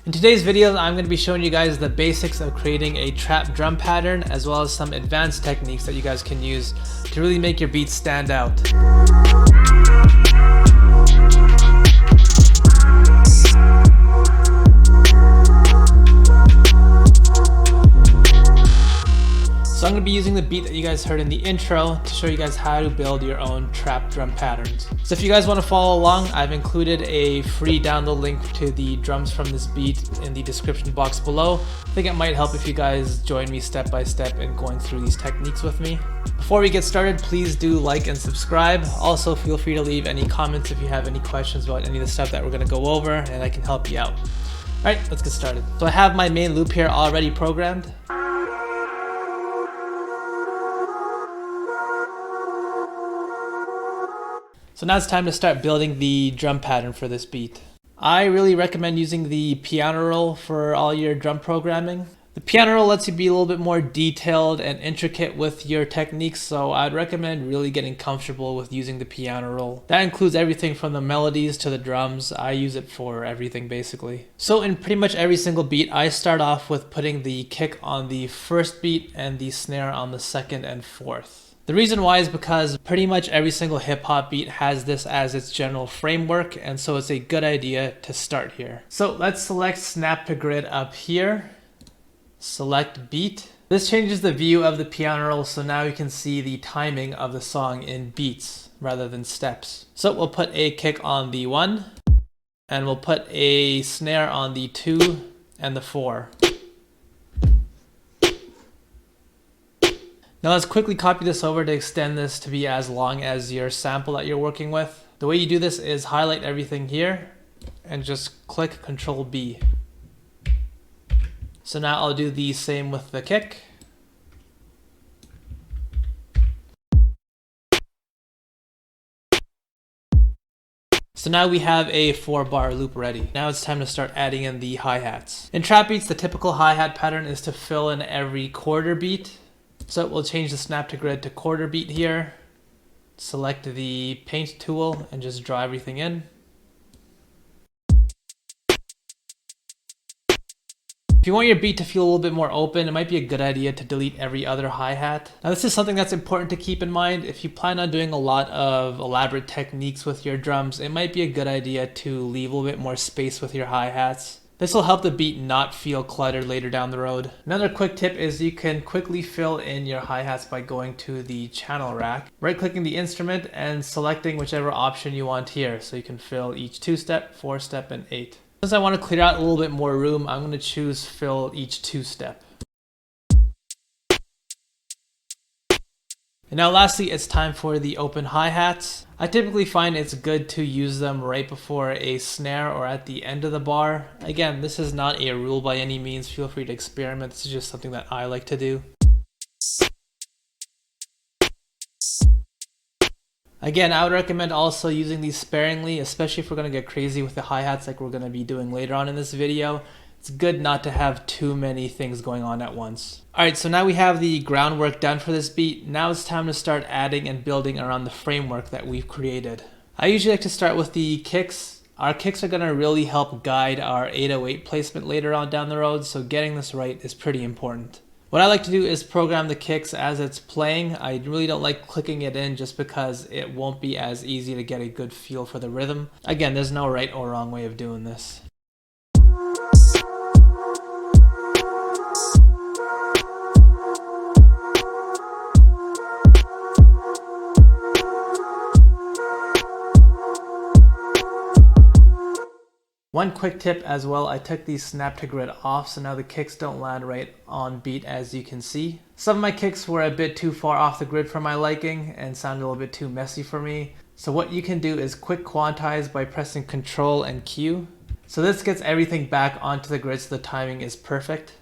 In today's video, I'm going to be showing you guys the basics of creating a trap drum pattern, as well as some advanced techniques that you guys can use to really make your beats stand out. So I'm going to be using the beat that you guys heard in the intro to show you guys how to build your own trap drum patterns. So if you guys want to follow along, I've included a free download link to the drums from this beat in the description box below. I think it might help if you guys join me step by step in going through these techniques with me. Before we get started, please do like and subscribe. Also, feel free to leave any comments if you have any questions about any of the stuff that we're going to go over, and I can help you out. Alright, let's get started. So I have my main loop here already programmed. So now it's time to start building the drum pattern for this beat. I really recommend using the piano roll for all your drum programming. The piano roll lets you be a little bit more detailed and intricate with your techniques, so I'd recommend really getting comfortable with using the piano roll. That includes everything from the melodies to the drums. I use it for everything basically. So in pretty much every single beat, I start off with putting the kick on the first beat and the snare on the second and fourth. The reason why is because pretty much every single hip hop beat has this as its general framework, and so it's a good idea to start here. So let's select snap to grid up here, select beat. This changes the view of the piano roll, so now you can see the timing of the song in beats rather than steps. So we'll put a kick on the 1, and we'll put a snare on the 2 and the 4. Now let's quickly copy this over to extend this to be as long as your sample that you're working with. The way you do this is highlight everything here and just click Control B. So now I'll do the same with the kick. So now we have a 4-bar loop ready. Now it's time to start adding in the hi-hats. In trap beats, the typical hi-hat pattern is to fill in every quarter beat. So we'll change the snap to grid to quarter beat here. Select the paint tool and just draw everything in. If you want your beat to feel a little bit more open, it might be a good idea to delete every other hi-hat. Now this is something that's important to keep in mind. If you plan on doing a lot of elaborate techniques with your drums, it might be a good idea to leave a little bit more space with your hi-hats. This will help the beat not feel cluttered later down the road. Another quick tip is you can quickly fill in your hi-hats by going to the channel rack, right-clicking the instrument and selecting whichever option you want here. So you can fill each 2-step, 4-step, and 8. Since I want to clear out a little bit more room, I'm going to choose fill each 2-step. And now lastly, it's time for the open hi-hats. I typically find it's good to use them right before a snare or at the end of the bar. Again, this is not a rule by any means. Feel free to experiment. This is just something that I like to do. Again, I would recommend also using these sparingly, especially if we're going to get crazy with the hi-hats like we're going to be doing later on in this video. It's good not to have too many things going on at once. Alright, so now we have the groundwork done for this beat. Now it's time to start adding and building around the framework that we've created. I usually like to start with the kicks. Our kicks are going to really help guide our 808 placement later on down the road, so getting this right is pretty important. What I like to do is program the kicks as it's playing. I really don't like clicking it in just because it won't be as easy to get a good feel for the rhythm. Again, there's no right or wrong way of doing this. One quick tip as well, I took the snap to grid off, so now the kicks don't land right on beat as you can see. Some of my kicks were a bit too far off the grid for my liking and sounded a little bit too messy for me. So what you can do is quick quantize by pressing Control and Q. So this gets everything back onto the grid so the timing is perfect.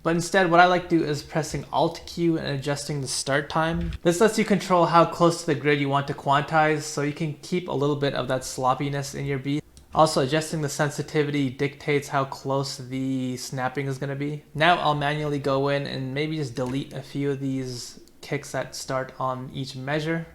But instead, what I like to do is pressing Alt Q and adjusting the start time. This lets you control how close to the grid you want to quantize, so you can keep a little bit of that sloppiness in your beat. Also, adjusting the sensitivity dictates how close the snapping is going to be. Now I'll manually go in and maybe just delete a few of these kicks that start on each measure.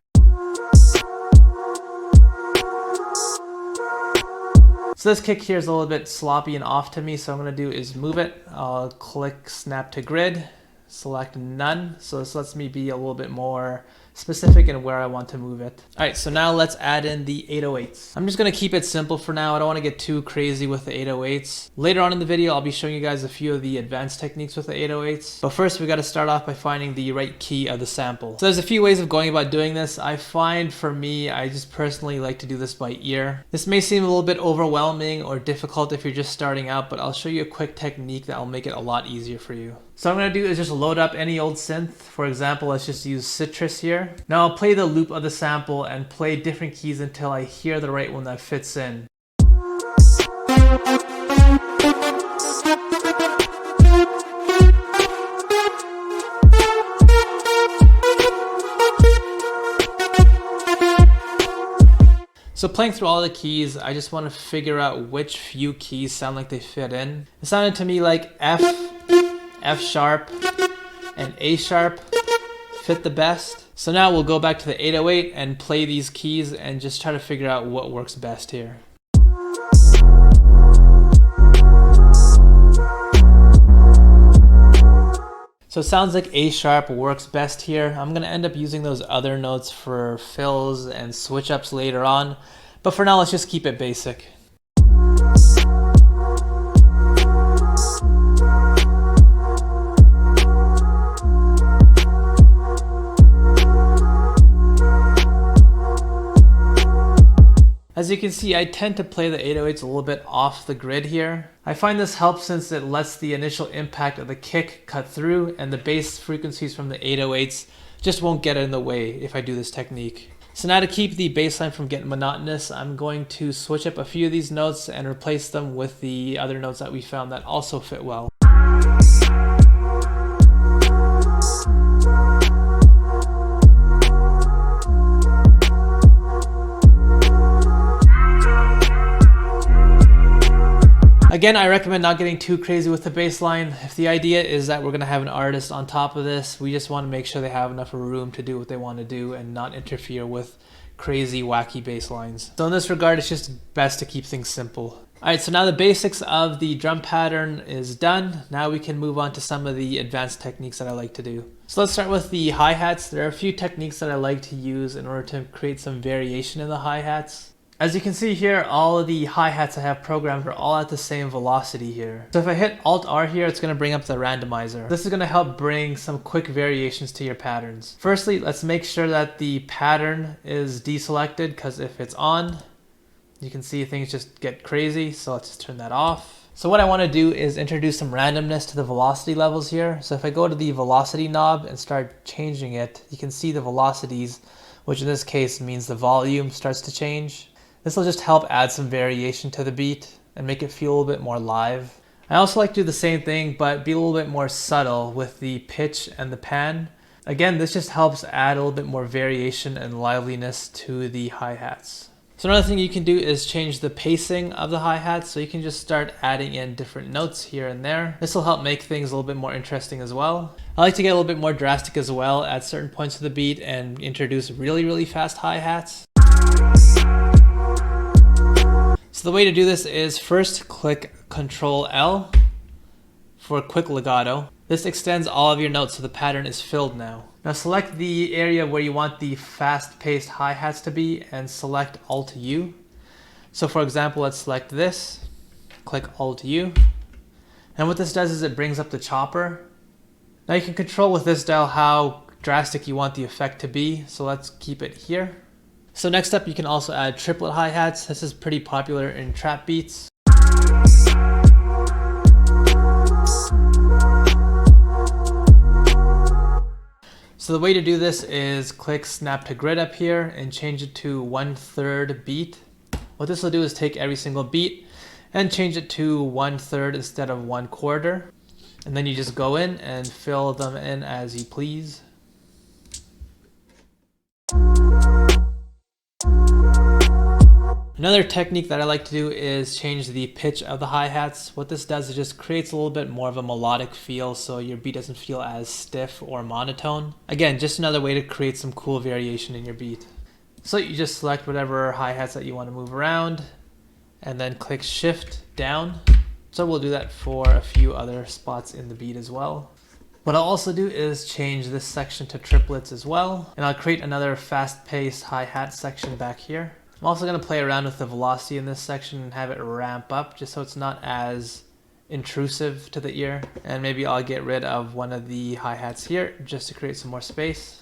So this kick here is a little bit sloppy and off to me, so what I'm going to do is move it. I'll click snap to grid, select none, so this lets me be a little bit more specific in where I want to move it. All right, so now let's add in the 808s. I'm just gonna keep it simple for now. I don't wanna get too crazy with the 808s. Later on in the video, I'll be showing you guys a few of the advanced techniques with the 808s. But first, we gotta start off by finding the right key of the sample. So there's a few ways of going about doing this. I find for me, I just personally like to do this by ear. This may seem a little bit overwhelming or difficult if you're just starting out, but I'll show you a quick technique that will make it a lot easier for you. So what I'm going to do is just load up any old synth. For example, let's just use Citrus here. Now I'll play the loop of the sample and play different keys until I hear the right one that fits in. So playing through all the keys, I just want to figure out which few keys sound like they fit in. It sounded to me like F, F sharp, and A sharp fit the best. So now we'll go back to the 808 and play these keys and just try to figure out what works best here. So it sounds like A sharp works best here. I'm gonna end up using those other notes for fills and switch ups later on, but for now let's just keep it basic. As you can see, I tend to play the 808s a little bit off the grid here. I find this helps since it lets the initial impact of the kick cut through and the bass frequencies from the 808s just won't get in the way if I do this technique. So now to keep the bass line from getting monotonous, I'm going to switch up a few of these notes and replace them with the other notes that we found that also fit well. Again, I recommend not getting too crazy with the bass line. If the idea is that we're going to have an artist on top of this, we just want to make sure they have enough room to do what they want to do and not interfere with crazy, wacky bass lines. So in this regard, it's just best to keep things simple. Alright, so now the basics of the drum pattern is done. Now we can move on to some of the advanced techniques that I like to do. So let's start with the hi-hats. There are a few techniques that I like to use in order to create some variation in the hi-hats. As you can see here, all of the hi-hats I have programmed are all at the same velocity here. So if I hit Alt-R here, it's going to bring up the randomizer. This is going to help bring some quick variations to your patterns. Firstly, let's make sure that the pattern is deselected, because if it's on, you can see things just get crazy. So let's just turn that off. So what I want to do is introduce some randomness to the velocity levels here. So if I go to the velocity knob and start changing it, you can see the velocities, which in this case means the volume starts to change. This will just help add some variation to the beat and make it feel a little bit more live. I also like to do the same thing, but be a little bit more subtle with the pitch and the pan. Again, this just helps add a little bit more variation and liveliness to the hi-hats. So another thing you can do is change the pacing of the hi-hats, so you can just start adding in different notes here and there. This will help make things a little bit more interesting as well. I like to get a little bit more drastic as well at certain points of the beat and introduce really, really fast hi-hats. So the way to do this is first click Ctrl L for quick legato. This extends all of your notes so the pattern is filled now. Now select the area where you want the fast-paced hi-hats to be and select Alt U. So for example, let's select this, click Alt U. And what this does is it brings up the chopper. Now you can control with this dial how drastic you want the effect to be. So let's keep it here. So next up, you can also add triplet hi-hats. This is pretty popular in trap beats. So the way to do this is click snap to grid up here and change it to 1/3 beat. What this will do is take every single beat and change it to 1/3 instead of 1/4. And then you just go in and fill them in as you please. Another technique that I like to do is change the pitch of the hi-hats. What this does is just creates a little bit more of a melodic feel so your beat doesn't feel as stiff or monotone. Again, just another way to create some cool variation in your beat. So you just select whatever hi-hats that you want to move around and then click shift down. So we'll do that for a few other spots in the beat as well. What I'll also do is change this section to triplets as well, and I'll create another fast-paced hi-hat section back here. I'm also going to play around with the velocity in this section and have it ramp up just so it's not as intrusive to the ear. And maybe I'll get rid of one of the hi-hats here just to create some more space.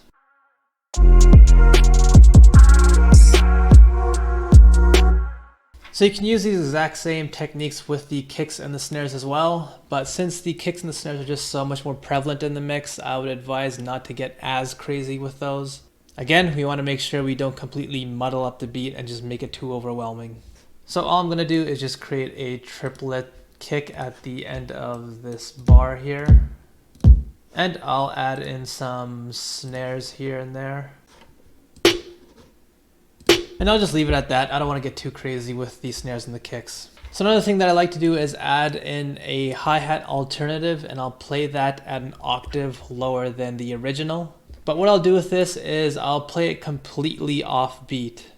So you can use these exact same techniques with the kicks and the snares as well, but since the kicks and the snares are just so much more prevalent in the mix, I would advise not to get as crazy with those. Again, we want to make sure we don't completely muddle up the beat and just make it too overwhelming. So all I'm going to do is just create a triplet kick at the end of this bar here, and I'll add in some snares here and there. And I'll just leave it at that. I don't want to get too crazy with the snares and the kicks. So another thing that I like to do is add in a hi-hat alternative, and I'll play that at an octave lower than the original. But what I'll do with this is I'll play it completely off beat.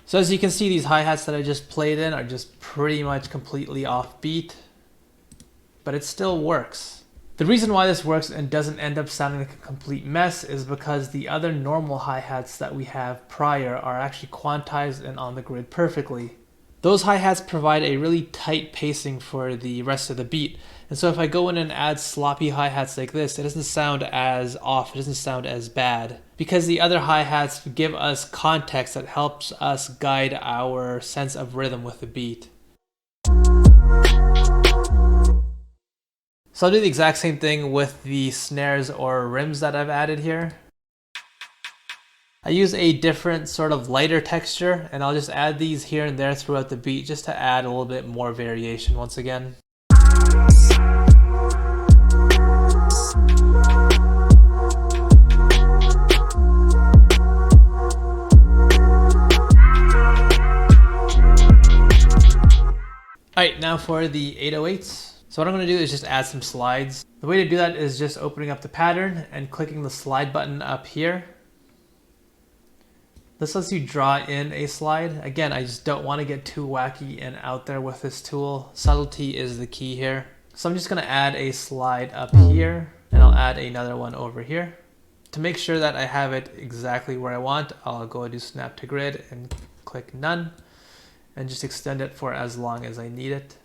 So as you can see, these hi-hats that I just played in are just pretty much completely off beat, but it still works. The reason why this works and doesn't end up sounding like a complete mess is because the other normal hi-hats that we have prior are actually quantized and on the grid perfectly. Those hi-hats provide a really tight pacing for the rest of the beat. And so if I go in and add sloppy hi-hats like this, it doesn't sound as off, it doesn't sound as bad. Because the other hi-hats give us context that helps us guide our sense of rhythm with the beat. So I'll do the exact same thing with the snares or rims that I've added here. I use a different sort of lighter texture, and I'll just add these here and there throughout the beat just to add a little bit more variation once again. Alright, now for the 808s. So what I'm going to do is just add some slides. The way to do that is just opening up the pattern and clicking the slide button up here. This lets you draw in a slide. Again, I just don't want to get too wacky and out there with this tool. Subtlety is the key here. So I'm just going to add a slide up here, and I'll add another one over here. To make sure that I have it exactly where I want, I'll go and do snap to grid and click none, and just extend it for as long as I need it.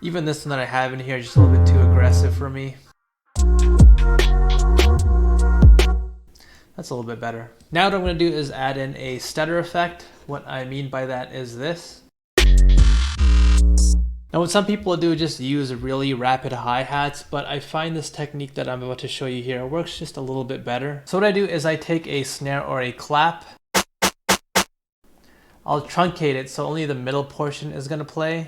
Even this one that I have in here is just a little bit too aggressive for me. That's a little bit better. Now what I'm going to do is add in a stutter effect. What I mean by that is this. Now what some people do is just use really rapid hi-hats, but I find this technique that I'm about to show you here works just a little bit better. So what I do is I take a snare or a clap. I'll truncate it so only the middle portion is going to play.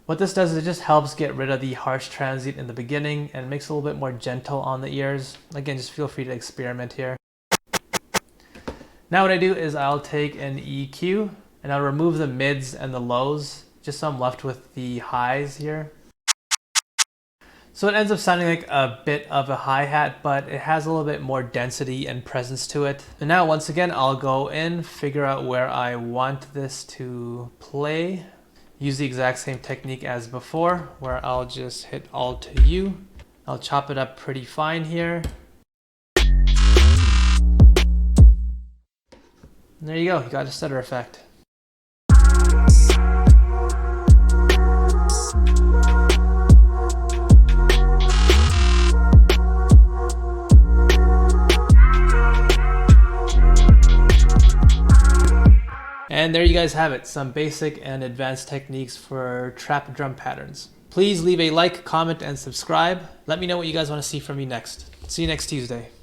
What this does is it just helps get rid of the harsh transient in the beginning and makes it a little bit more gentle on the ears. Again, just feel free to experiment here. Now what I do is I'll take an EQ and I'll remove the mids and the lows just so I'm left with the highs here. So it ends up sounding like a bit of a hi-hat, but it has a little bit more density and presence to it. And now once again, I'll go in, figure out where I want this to play. Use the exact same technique as before, where I'll just hit Alt U. I'll chop it up pretty fine here. And there you go, you got a stutter effect. And there you guys have it, some basic and advanced techniques for trap drum patterns. Please leave a like, comment, and subscribe. Let me know what you guys want to see from me next. See you next Tuesday.